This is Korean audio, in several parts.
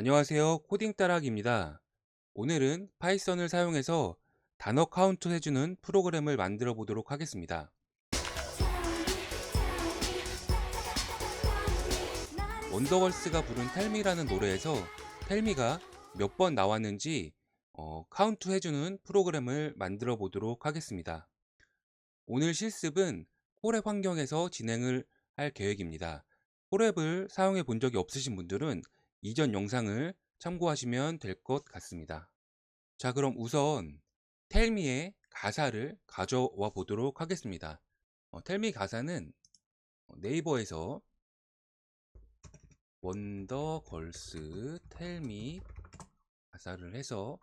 안녕하세요. 코딩 따라하기입니다. 오늘은 파이썬을 사용해서 단어 카운트 해주는 프로그램을 만들어 보도록 하겠습니다. 원더걸스가 부른 텔미라는 노래에서 텔미가 몇 번 나왔는지 카운트 해주는 프로그램을 만들어 보도록 하겠습니다. 오늘 실습은 콜앱 환경에서 진행을 할 계획입니다. 콜앱을 사용해 본 적이 없으신 분들은 이전 영상을 참고하시면 될 것 같습니다. 자, 그럼 우선 텔미의 가사를 가져와 보도록 하겠습니다. 텔미 가사는 네이버에서 원더걸스 텔미 가사를 해서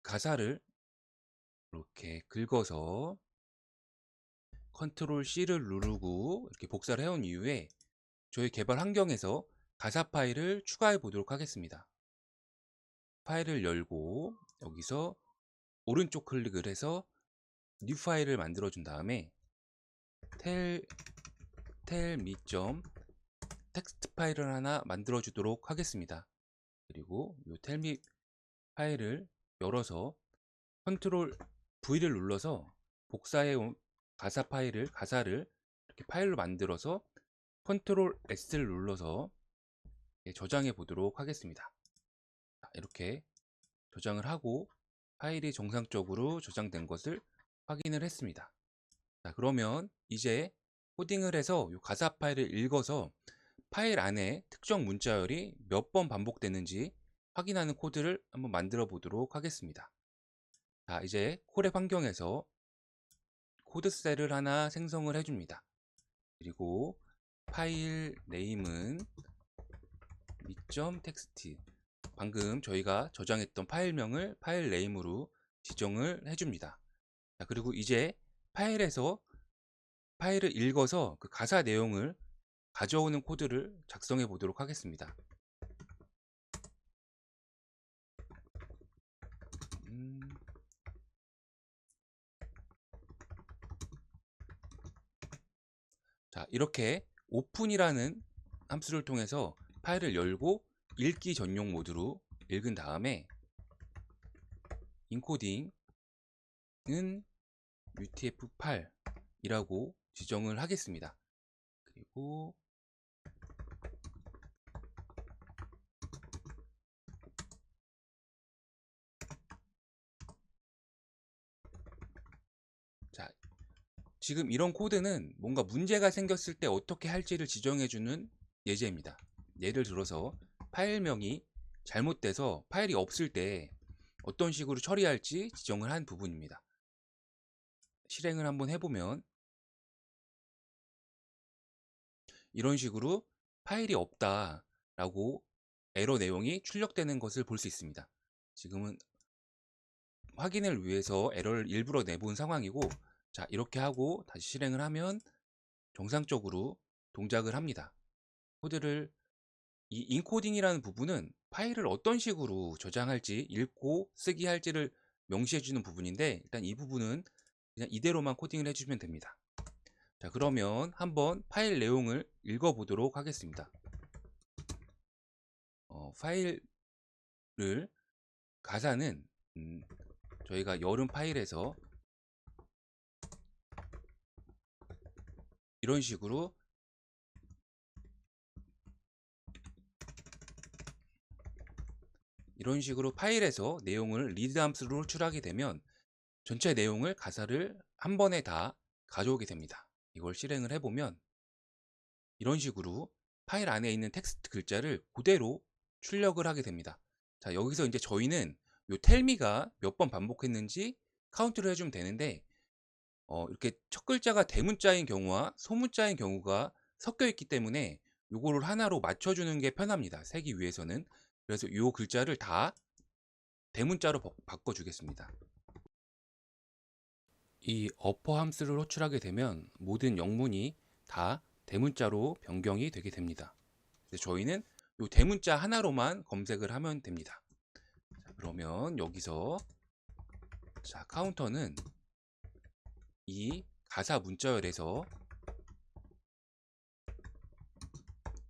가사를 이렇게 긁어서 컨트롤 C를 누르고 이렇게 복사를 해온 이후에 저희 개발 환경에서 가사 파일을 추가해 보도록 하겠습니다. 파일을 열고 여기서 오른쪽 클릭을 해서 뉴 파일을 만들어 준 다음에 텔미 텍스트 파일을 하나 만들어 주도록 하겠습니다. 그리고 이 텔미 파일을 열어서 컨트롤 V를 눌러서 복사해 온 가사를 이렇게 파일로 만들어서 컨트롤 S를 눌러서 저장해 보도록 하겠습니다. 이렇게 저장을 하고 파일이 정상적으로 저장된 것을 확인을 했습니다. 자, 그러면 이제 코딩을 해서 이 가사 파일을 읽어서 파일 안에 특정 문자열이 몇 번 반복되는지 확인하는 코드를 한번 만들어 보도록 하겠습니다. 자, 이제 콜앱 환경에서 코드셀을 하나 생성을 해줍니다. 그리고 파일 네임은 미.txt, 방금 저희가 저장했던 파일명을 파일 네임으로 지정을 해줍니다. 자, 그리고 이제 파일을 읽어서 그 가사 내용을 가져오는 코드를 작성해 보도록 하겠습니다. 자, 이렇게 오픈이라는 함수를 통해서 파일을 열고 읽기 전용 모드로 읽은 다음에 인코딩은 UTF-8이라고 지정을 하겠습니다. 그리고 자, 지금 이런 코드는 뭔가 문제가 생겼을 때 어떻게 할지를 지정해주는 예제입니다. 예를 들어서 파일명이 잘못돼서 파일이 없을 때 어떤 식으로 처리할지 지정을 한 부분입니다. 실행을 한번 해보면 이런 식으로 파일이 없다 라고 에러 내용이 출력되는 것을 볼 수 있습니다. 지금은 확인을 위해서 에러를 일부러 내본 상황이고, 자, 이렇게 하고 다시 실행을 하면 정상적으로 동작을 합니다. 이 인코딩이라는 부분은 파일을 어떤 식으로 저장할지, 읽고 쓰기 할지를 명시해 주는 부분인데, 일단 이 부분은 그냥 이대로만 코딩을 해주면 됩니다. 자, 그러면 한번 파일 내용을 읽어 보도록 하겠습니다. 파일을 가사는 저희가 열은 파일에서 이런 식으로 파일에서 내용을 리드 함수로 호출하게 되면 전체 내용을 가사를 한 번에 다 가져오게 됩니다. 이걸 실행을 해보면 이런 식으로 파일 안에 있는 텍스트 글자를 그대로 출력을 하게 됩니다. 자, 여기서 이제 저희는 요 텔미가 몇 번 반복했는지 카운트를 해주면 되는데 이렇게 첫 글자가 대문자인 경우와 소문자인 경우가 섞여 있기 때문에 요거를 하나로 맞춰주는 게 편합니다. 세기 위해서는. 그래서 요 글자를 다 대문자로 바꿔주겠습니다. 이 어퍼 함수를 호출하게 되면 모든 영문이 다 대문자로 변경이 되게 됩니다. 저희는 이 대문자 하나로만 검색을 하면 됩니다. 자, 그러면 여기서 자, 카운터는 이 가사 문자열에서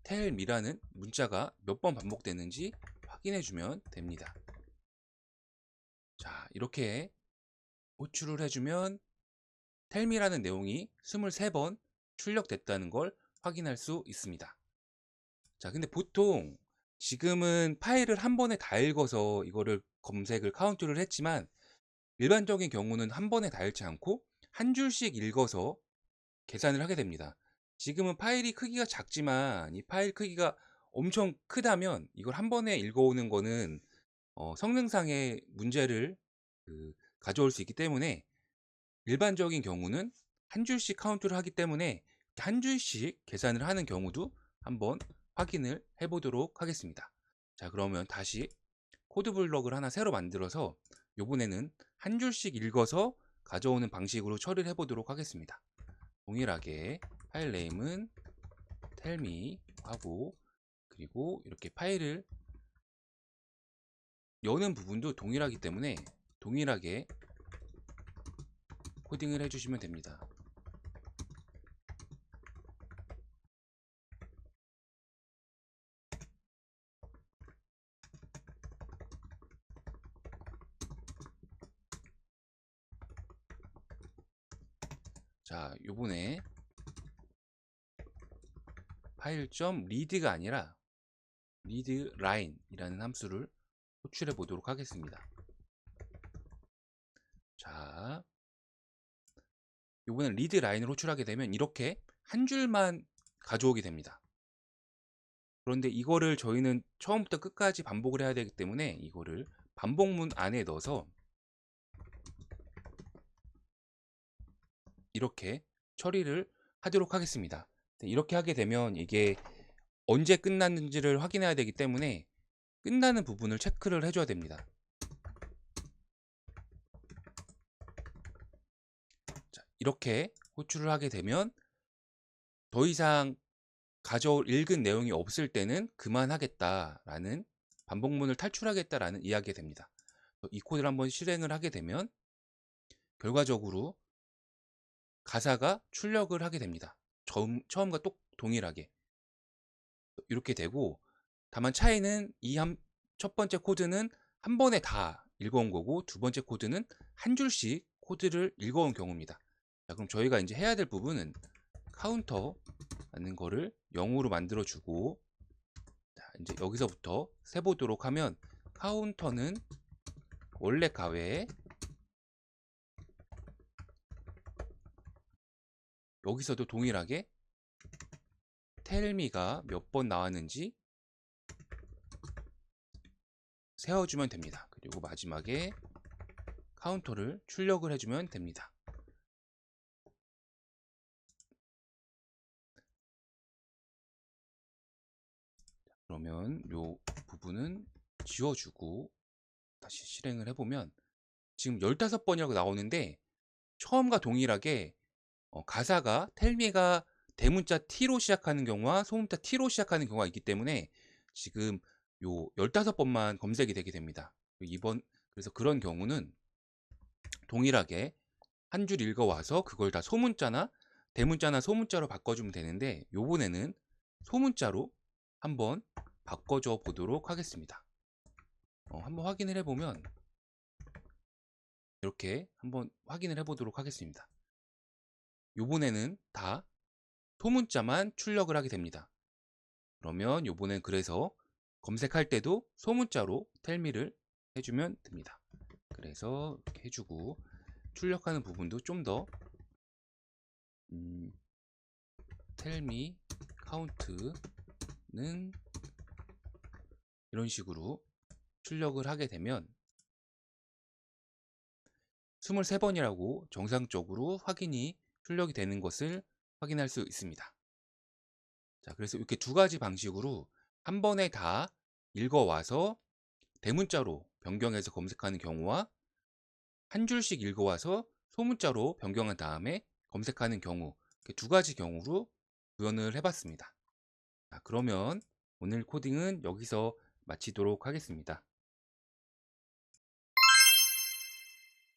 tell me라는 문자가 몇 번 반복되는지 확인해 주면 됩니다. 자, 이렇게 호출을 해주면 tell me라는 내용이 23번 출력됐다는 걸 확인할 수 있습니다. 자, 근데 보통 지금은 파일을 한 번에 다 읽어서 이거를 검색을 카운트를 했지만, 일반적인 경우는 한 번에 다 읽지 않고 한 줄씩 읽어서 계산을 하게 됩니다. 지금은 파일이 크기가 작지만 이 파일 크기가 엄청 크다면 이걸 한 번에 읽어오는 거는 성능상의 문제를 가져올 수 있기 때문에, 일반적인 경우는 한 줄씩 카운트를 하기 때문에 한 줄씩 계산을 하는 경우도 한번 확인을 해 보도록 하겠습니다. 자, 그러면 다시 코드 블럭을 하나 새로 만들어서 이번에는 한 줄씩 읽어서 가져오는 방식으로 처리를 해 보도록 하겠습니다. 동일하게 파일 네임은 tellme 하고, 그리고 이렇게 파일을 여는 부분도 동일하기 때문에 동일하게 코딩을 해주시면 됩니다. 자, 요번에 파일.read가 아니라 readline 이라는 함수를 호출해 보도록 하겠습니다. 자, 요번엔 readline을 호출하게 되면 이렇게 한 줄만 가져오게 됩니다. 그런데 이거를 저희는 처음부터 끝까지 반복을 해야 되기 때문에 이거를 반복문 안에 넣어서 이렇게 처리를 하도록 하겠습니다. 이렇게 하게 되면 이게 언제 끝났는지를 확인해야 되기 때문에 끝나는 부분을 체크를 해줘야 됩니다. 자, 이렇게 호출을 하게 되면 더 이상 가져올 읽은 내용이 없을 때는 그만하겠다라는, 반복문을 탈출하겠다라는 이야기가 됩니다. 이 코드를 한번 실행을 하게 되면 결과적으로 가사가 출력을 하게 됩니다. 처음과 똑 동일하게 이렇게 되고, 다만 차이는 첫 번째 코드는 한 번에 다 읽어온 거고, 두 번째 코드는 한 줄씩 코드를 읽어온 경우입니다. 자, 그럼 저희가 이제 해야 될 부분은 카운터라는 거를 0으로 만들어 주고, 자, 이제 여기서부터 세보도록 하면 카운터는 원래 가외에 여기서도 동일하게 tellme가 몇 번 나왔는지 세워주면 됩니다. 그리고 마지막에 카운터를 출력을 해주면 됩니다. 그러면 이 부분은 지워주고 다시 실행을 해보면 지금 15번이라고 나오는데, 처음과 동일하게 가사가 tellme가 대문자 T로 시작하는 경우와 소문자 T로 시작하는 경우가 있기 때문에 지금 요 15번만 검색이 되게 됩니다. 그래서 그런 경우는 동일하게 한 줄 읽어와서 그걸 다 소문자나 대문자나 소문자로 바꿔주면 되는데, 요번에는 소문자로 한번 바꿔줘 보도록 하겠습니다. 한번 확인을 해보면 이렇게 한번 확인을 해보도록 하겠습니다. 요번에는 다 소문자만 출력을 하게 됩니다. 그러면 요번엔 그래서 검색할 때도 소문자로 tellme를 해주면 됩니다. 그래서 이렇게 해주고 출력하는 부분도 좀 더 tellme count는 이런 식으로 출력을 하게 되면 23번이라고 정상적으로 확인이 출력이 되는 것을 확인할 수 있습니다. 자, 그래서 이렇게 두 가지 방식으로 한 번에 다 읽어와서 대문자로 변경해서 검색하는 경우와 한 줄씩 읽어와서 소문자로 변경한 다음에 검색하는 경우, 이렇게 두 가지 경우로 구현을 해봤습니다. 자, 그러면 오늘 코딩은 여기서 마치도록 하겠습니다.